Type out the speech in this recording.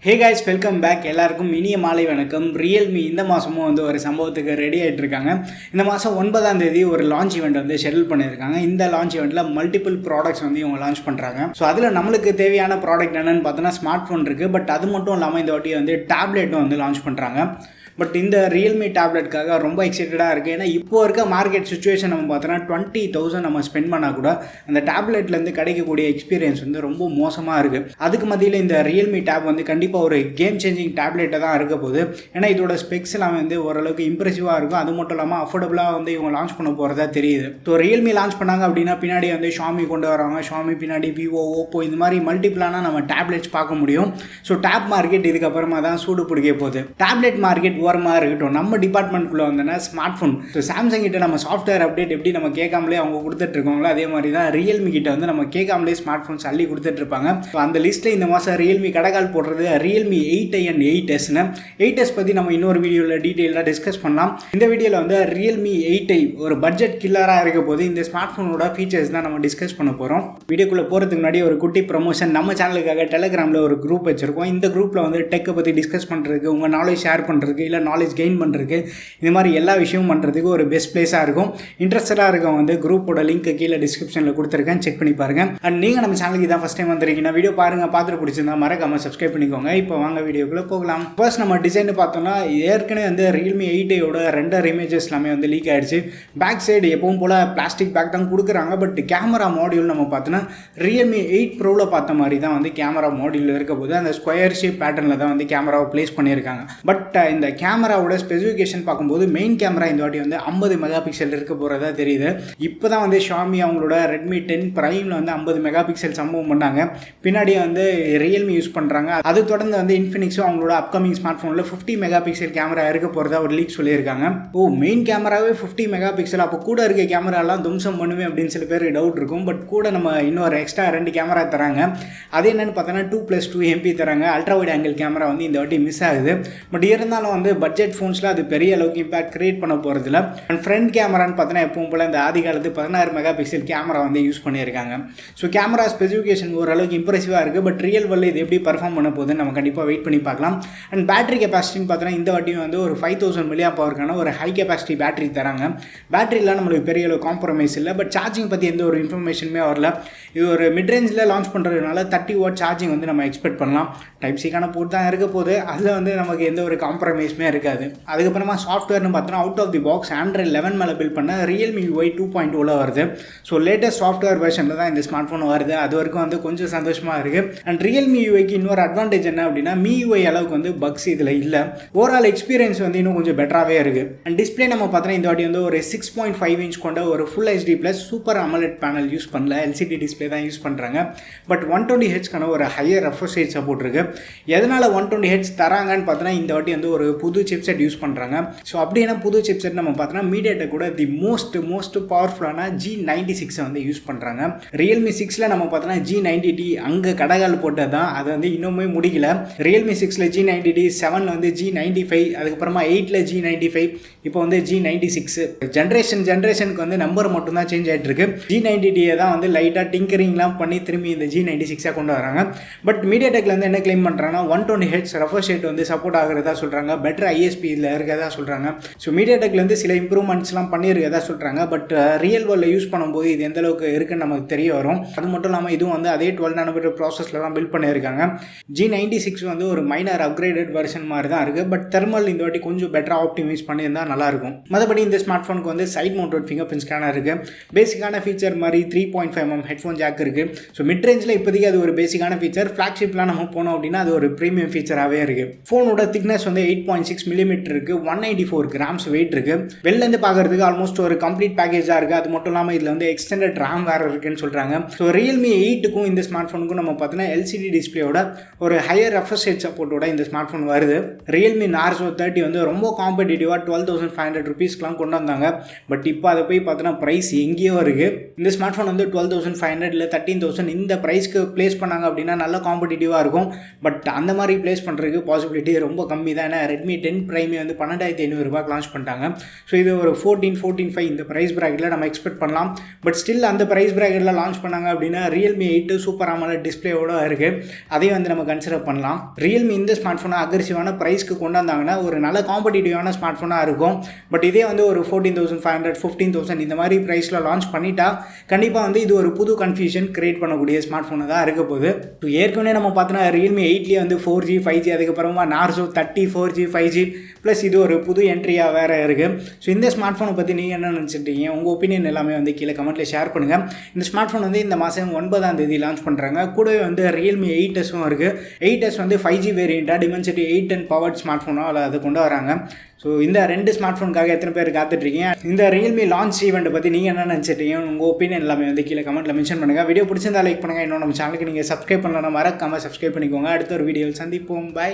Hey guys, welcome back. எல்லாருக்கும் இனிய மாலை வணக்கம். ரியல்மி இந்த மாதமும் வந்து ஒரு சம்பவத்துக்கு ரெடி ஆகிட்டு இருக்காங்க. இந்த மாதம் 9ஆம் தேதி ஒரு லான்ச் ஈவெண்ட் வந்து ஷெட்யூல் பண்ணியிருக்காங்க. இந்த லான்ச் ஈவெண்ட்டில் மல்டிபிள் ப்ராடக்ட்ஸ் வந்து இவங்க லான்ச் பண்ணுறாங்க. ஸோ அதில் நம்மளுக்கு தேவையான ப்ராடக்ட் என்னென்னு பார்த்தோன்னா ஸ்மார்ட் ஃபோன் இருக்குது. பட் அது மட்டும் இல்லாமல் இந்த வாட்டி வந்து டேப்லெட்டும் வந்து லான்ச் பண்ணுறாங்க. பட் இந்த ரியல்மி டேப்லெட்காக ரொம்ப எக்ஸைட்டடாக இருக்குது. ஏன்னா இப்போ இருக்க மார்க்கெட் சுச்சுவேஷன் நம்ம பார்த்தோன்னா 20,000 நம்ம ஸ்பெண்ட் பண்ணால் கூட அந்த டேப்லெட்லேருந்து கிடைக்கக்கூடிய எக்ஸ்பீரியன்ஸ் வந்து ரொம்ப மோசமாக இருக்குது. அதுக்கு மத்தியில் இந்த ரியல்மி டேப் வந்து கண்டிப்பாக ஒரு கேம் சேஞ்சிங் டேப்லெட்டை தான் இருக்க போகுது. ஏன்னா இதோட ஸ்பெக்ஸ் எல்லாம் வந்து ஓரளவுக்கு இம்ப்ரெசிவாக இருக்கும். அது மட்டும் இல்லாமல் அஃபோர்டபுளாக வந்து இவங்க லான்ச் பண்ண போகிறதா தெரியுது. ஸோ ரியல்மி லான்ச் பண்ணாங்க அப்படின்னா பின்னாடி வந்து ஷாமி கொண்டு வராங்க. ஷாமி பின்னாடி விவோ, ஓப்போ இந்த மாதிரி மல்டிபிளான நம்ம டேப்லெட்ஸ் பார்க்க முடியும். ஸோ டேப் மார்க்கெட் இதுக்கப்புறமா தான் சூடு பிடிக்க போகுது. டேப்லெட் மார்க்கெட் ஓரமாக இருக்கட்டும், நம்ம டிபார்ட்மெண்ட்குள்ளே வந்தோன்னா ஸ்மார்ட் ஃபோன். ஸோ சாம்சங் கிட்ட நம்ம சாஃப்ட்வேர் அப்டேட் எப்படி நம்ம கேட்காமலே அவங்க கொடுத்துட்டு இருக்காங்களோ அதே மாதிரி தான் ரியல்மி கிட்ட வந்து நம்ம கேட்காமலே ஸ்மார்ட் ஃபோன்ஸ் அள்ளி கொடுத்துட்டு இருப்பாங்க. அந்த லிஸ்ட்டில் இந்த மாதம் ரியல்மி கடைக்கால் போடுறது ரியல்மி 8i and 8sன்னு. 8s பற்றி நம்ம இன்னொரு வீடியோவில் டீட்டெயிலாக டிஸ்கஸ் பண்ணலாம். இந்த வீடியோவில் வந்து ரியல்மி 8i ஒரு பட்ஜெட் கில்லராக இருக்க போது இந்த ஸ்மார்ட் ஃபோனோட ஃபீச்சர்ஸ் தான் நம்ம டிஸ்கஸ் பண்ண போகிறோம். வீடியோக்குள்ளே போகிறதுக்கு முன்னாடி ஒரு குட்டி ப்ரமோஷன். நம்ம சேனலுக்காக டெலிகிராமில் ஒரு குரூப் வச்சுருக்கோம். இந்த குரூப்பில் வந்து டெக்கை பற்றி டிஸ்கஸ் பண்ணுறதுக்கு, உங்கள் நாலேஜ் ஷேர் பண்ணுறதுக்கு, இல்லை நாலேஜ் கெயின் பண்ணுறதுக்கு, இந்த மாதிரி எல்லா விஷயமும் பண்ணுறதுக்கு ஒரு பெஸ்ட் பிளேஸாக இருக்கும். இன்ட்ரெஸ்டடாக இருக்கவங்க வந்து குரூப்போட லிங்க் கீழே டிஸ்கிரிப்ஷனில் கொடுத்துருக்கேன், செக் பண்ணி பாருங்கள். அண்ட் நீங்கள் நம்ம சேனலுக்கு தான் ஃபஸ்ட் டைம் வந்திருக்கீங்கன்னா வீடியோ பாருங்கள், பார்த்துட்டு பிடிச்சிருந்தா மறக்காம சப்ஸ்கிரைப் பண்ணிக்கோங்க. இப்போ வாங்க வீடியோக்குள்ளே போகலாம். ஃபர்ஸ்ட் நம்ம டிசைன் பார்த்தோம்னா ஏற்கனவே வந்து ரியல்மி 8i ரெண்டர் இமேஜஸ் எல்லாமே வந்து லீக் ஆகிடுச்சு. பேக் சைடு எப்பவும் போல் பிளாஸ்டிக் பேக் தான் கொடுக்குறாங்க. பட் கேமரா மாடியூல் நம்ம பார்த்தோன்னா ரியல்மி 8 ப்ரோவில் பார்த்த மாதிரி தான் வந்து கேமரா மாடியூல் இருக்க போது அந்த ஸ்கொயர் ஷேப் பேட்டர்னில் தான் வந்து கேமராவை பிளேஸ் பண்ணியிருக்காங்க. பட் இந்த கேமராவோட ஸ்பெசிஃபிகேஷன் பார்க்கும்போது மெயின் கேமரா இந்த வாட்டி வந்து 50 மெகா பிக்சல் இருக்க போகிறதா தெரியுது. இப்போ தான் வந்து ஷாமி அவங்களோட ரெட்மி 10 பிரைமில் வந்து 50 மெகா பிக்சல் சம்பவம் பண்ணாங்க. பின்னாடி வந்து ரியல்மி யூஸ் பண்ணுறாங்க. அது தொடர்ந்து வந்து இன்ஃபினிக்ஸும் அவங்களோட அப்கமிங் ஸ்மார்ட் ஃபோனில் 50 மெகா பிக்சல் கேமரா இருக்க போகிறதா ஒரு லீக் சொல்லியிருக்காங்க. மெயின் கேமராவே 50 மெகா பிக்சல், அப்போ கூட இருக்க கேமராலாம் தும்சம் பண்ணுவேன் அப்படின்னு சில பேர் டவுட் இருக்கும். பட் கூட நம்ம இன்னொரு எக்ஸ்ட்ரா 2 கேமரா தராங்க. அது என்னென்னு பார்த்தோன்னா 2+2 MP தராங்க. அல்ட்ரா வைட் ஆங்கிள் கேமரா வந்து இந்த வாட்டி மிஸ் ஆகுது. பட் இருந்தாலும் வந்து பட்ஜெட் ஃபோன்ஸில் அது பெரிய அளவுக்கு இம்பாக்ட் கிரியேட் பண்ண போகிறதுல. அண்ட் ஃப்ரண்ட் கேமரான்னு பார்த்தோன்னா எப்பவும் போல் இந்த ஆதி காலத்து 16 மெகா பிக்சல் கேமரா வந்து யூஸ் பண்ணியிருக்காங்க. ஸோ கேமரா ஸ்பெசிஃபிகேஷன் ஓரளவுக்கு இம்ப்ரெசிவாக இருக்குது. பட் ரியல் வேர்ல்டில் இது எப்படி பர்ஃபார்ம் பண்ண போகுதுன்னு நம்ம கண்டிப்பாக வெயிட் பண்ணி பார்க்கலாம். அண்ட் பேட்டரி கெப்பாசிட்டின்னு பார்த்தோன்னா இந்த வாட்டியும் வந்து ஒரு 5000 mAh ஒரு ஹை கெப்பாசிட்டி பேட்டரி தராங்க. பேட்டரிலாம் நம்மளுக்கு பெரிய அளவு காம்ப்ரமைஸ் இல்லை. பட் சார்ஜிங் பற்றி எந்த ஒரு இன்ஃபர்மேஷனுமே வரல. இது ஒரு மிட்ரேஞ்சில் லான்ச் பண்ணுறதுனால 30 வாட் சார்ஜிங் வந்து நம்ம எக்ஸ்பெக்ட் பண்ணலாம். டைப் சிக்கான போர்ட் தான் இருக்க போது, அதில் வந்து நமக்கு எந்த ஒரு காம்ப்ரமைஸுமே இருக்காது. அதுக்கப்புறமா சாஃப்ட்வேர்னு பார்த்தோன்னா out of the box Android 11 மேலே பில்ட் பண்ண Realme UI 2.0 வருது. ஸோ லேட்டஸ்ட் சாஃப்ட்வேர் வெர்ஷனில் தான் இந்த ஸ்மார்ட் ஃபோன் வருது. அது வரைக்கும் வந்து கொஞ்சம் சந்தோஷமாக இருக்குது. அண்ட் Realme UIக்கு இன்னொரு அட்வான்டேஜ் என்ன அப்படின்னா MIUI அளவுக்கு வந்து பக்ஸ் இதில் இல்லை. ஓவரால் எக்ஸ்பீரியன்ஸ் வந்து இன்னும் கொஞ்சம் பெட்டராகவே இருக்குது. அண்ட் டிஸ்பிளே நம்ம பார்த்தோன்னா இந்த வாட்டி வந்து ஒரு 6.5 இன்ச் கொண்ட ஒரு full HD+ super AMOLED panel use பண்ணல, LCD டிஸ்பிளே தான் யூஸ் பண்ணுறாங்க. பட் 120Hz ஒரு ஹையர் ரெஃப்ரெஷ் ரேட் சப்போர்ட் இருக்குது. எதனால் 120Hz தராங்கன்னு பார்த்தோன்னா இந்த வாட்டி வந்து ஒரு புது சிப்செட் யூஸ் பண்ணுறாங்க. ஸோ அப்படின்னா புது சிப்செட் நம்ம பார்த்தோன்னா மீடியாடெக் கூட தி மோஸ்ட் பவர்ஃபுல்லான G96 வந்து யூஸ் பண்ணுறாங்க. Realme 6ல் நம்ம பார்த்தோன்னா G90T அங்கே கடைகால் போட்டது தான், அது வந்து இன்னுமே முடியல. Realme 6ல் G90T, 7ல் வந்து G95, அதுக்கப்புறமா 8ல் G95, இப்போ வந்து G96. ஜென்ரேஷனுக்கு வந்து நம்பர் மட்டும் தான் சேஞ்ச் ஆகிட்டு இருக்கு. G90T தான் வந்து லைட்டாக டிங்கரிங்லாம் பண்ணி திரும்பி இந்த G96 கொண்டு வராங்க. பட் மீடியாடெக்ல வந்து என்ன கிளைம் பண்ணுறாங்கன்னா 120Hz ரெஃப்ரெஷ் ரேட் வந்து சப்போர்ட் ஆகிறதா சொல்கிறாங்க. பெட்டர் ISP இதில் இருக்கிறதா சொல்கிறாங்க. ஸோ மீடியாடெக்ல வந்து சில இம்ப்ரூவ்மெண்ட்ஸ்லாம் பண்ணியிருக்கதா சொல்கிறாங்க. பட் ரியல் வேர்ல்டில் யூஸ் பண்ணும்போது இது எந்த அளவுக்கு இருக்குன்னு நமக்கு தெரிய வரும். அது மட்டும் இல்லாமல் இதுவும் வந்து அதே 12 nm ப்ராசஸில் தான் பில்ட் பண்ணியிருக்காங்க. G96 வந்து ஒரு மைனர் அப்கிரேடட் வெர்ஷன் மாதிரி தான் இருக்குது. பட் தெர்மல் இந்த வாட்டி கொஞ்சம் பெட்டராக ஆப்டிமைஸ் பண்ணியிருந்தால் நல்லாயிருக்கும். மற்றபடி இந்த ஸ்மார்ட் ஃபோனுக்கு வந்து side mounted fingerprint scanner இருக்குது. பேசிக்கான ஃபீச்சர் மாதிரி 3.5mm ஹெட்ஃபோன் ஜாக் இருக்குது. ஸோ மிட் ரேஞ்சில் இப்போதைக்கு அது ஒரு பேசிக்கான ஃபீச்சர். ஃப்ளாக்ஷிப்லாம் நம்ம போனோம் அப்படின்னா அது ஒரு ப்ரீமியம் ஃபீச்சராகவே இருக்குது. ஃபோனோட திக்னஸ் வந்து 8.6 mm இருக்குது. 194 grams வெயிட் இருக்குது. வெளிலேருந்து பார்க்குறதுக்கு ஆல்மோஸ்ட் ஒரு கம்ப்ளீட் பேக்கேஜாக இருக்குது. அது மட்டும் இல்லாமல் இதில் வந்து எக்ஸ்டெண்டட் RAM வேறு இருக்குன்னு சொல்கிறாங்க. ஸோ Realme 8க்கும் இந்த ஸ்மார்ட் ஃபோனுக்கும் நம்ம பார்த்தோன்னா LCD டிஸ்பிளேயோட ஒரு ஹையர் ரெஃப்ரெஷ் ரேட் சப்போர்ட்டோட இந்த ஸ்மார்ட் ஃபோன் வருது. Realme Narzo 30 வந்து ரொம்ப காம்படிட்டிவாக 12,500 rupeesக்குலாம் கொண்டு வந்தாங்க. பட் இப்போ அதை போய் பார்த்தோன்னா ப்ரைஸ் எங்கேயோ இருக்குது. இந்த ஸ்மார்ட் ஃபோன் வந்து 12,500 இல்லை 13,000 இந்த ப்ரைஸ்க்கு ப்ளேஸ் பண்ணாங்க அப்படின்னா நல்ல காம்படிட்டிவாக இருக்கும். பட் அந்த மாதிரி ப்ளேஸ் பண்ணுறதுக்கு பாசிபிலிட்டி ரொம்ப கம்மி தான். ஏன்னா Redmi Realme 10 Prime வந்து 12,500 ரூபாய்க்கு லான்ச் பண்ணிட்டாங்க. ஸோ இது ஒரு 14,500 இந்த ப்ரைஸ் ப்ராக்கெட்டில் நம்ம எக்ஸ்பெக்ட் பண்ணலாம். பட் ஸ்டில் அந்த ப்ரைஸ் ப்ராக்கெட்டில் லான்ச் பண்ணாங்க அப்படின்னா Realme 8 சூப்பர் AMOLED டிஸ்பிளேயோட இருக்குது. அதையும் வந்து நம்ம கன்சிடர் பண்ணலாம். Realme இந்த ஸ்மார்ட் ஃபோனை அக்ரெசிவான ப்ரைஸ்க்கு கொண்டு வந்தாங்கன்னா ஒரு நல்ல காம்படிட்டிவான ஸ்மார்ட் ஃபோனாக இருக்கும். பட் இதே வந்து ஒரு 14,500 15,000 இந்த மாதிரி ப்ரைஸில் லான்ச் பண்ணிட்டா கண்டிப்பாக வந்து இது ஒரு புது கன்ஃபியூஷன் கிரியேட் பண்ணக்கூடிய ஸ்மார்ட் ஃபோனை தான் இருக்க போகுது. ஸோ ஏற்கனவே நம்ம பார்த்தோன்னா Realme 8லேயே வந்து 4G 5G அதுக்கப்புறமா Narzo 30 4G 5G ப்ளஸ் இது ஒரு புது என்ட்ரியாக வேறு இருக்குது. ஸோ இந்த ஸ்மார்ட் ஃபோனை பற்றி நீங்கள் என்ன நினச்சிட்டீங்க? உங்கள் ஒப்பீனியன் எல்லாமே வந்து கீழே கமெண்ட்டில் ஷேர் பண்ணுங்கள். இந்த ஸ்மார்ட் ஃபோன் வந்து இந்த மாதம் 9ஆம் தேதி லான்ச் பண்ணுறாங்க. கூடவே வந்து Realme 8S இருக்குது. 8S வந்து 5G வேரியண்ட்டாக Dimensity 810 பவர்ட் ஸ்மார்ட் ஃபோனாக அதை கொண்டு வராங்க. ஸோ இந்த 2 ஸ்மார்ட் ஃபோனுக்காக எத்தனை பேர் காத்துட்ருக்கீங்க? இந்த Realme லான்ச் ஈவெண்ட்டை பற்றி நீங்கள் என்ன நினச்சிட்டீங்க? உங்கள் ஒப்பீனியன் எல்லாமே வந்து கீழே கமெண்ட்டில் மென்ஷன் பண்ணுங்கள். வீடியோ பிடிச்சிருந்தா லைக் பண்ணுங்கள். இன்னும் நம்ம சேனலுக்கு நீங்கள் சப்ஸ்கிரைப் பண்ணலாம், மறக்காமல் சப்ஸ்கிரைப் பண்ணிக்கோங்க. அடுத்த ஒரு வீடியோவில் சந்திப்போம். பை.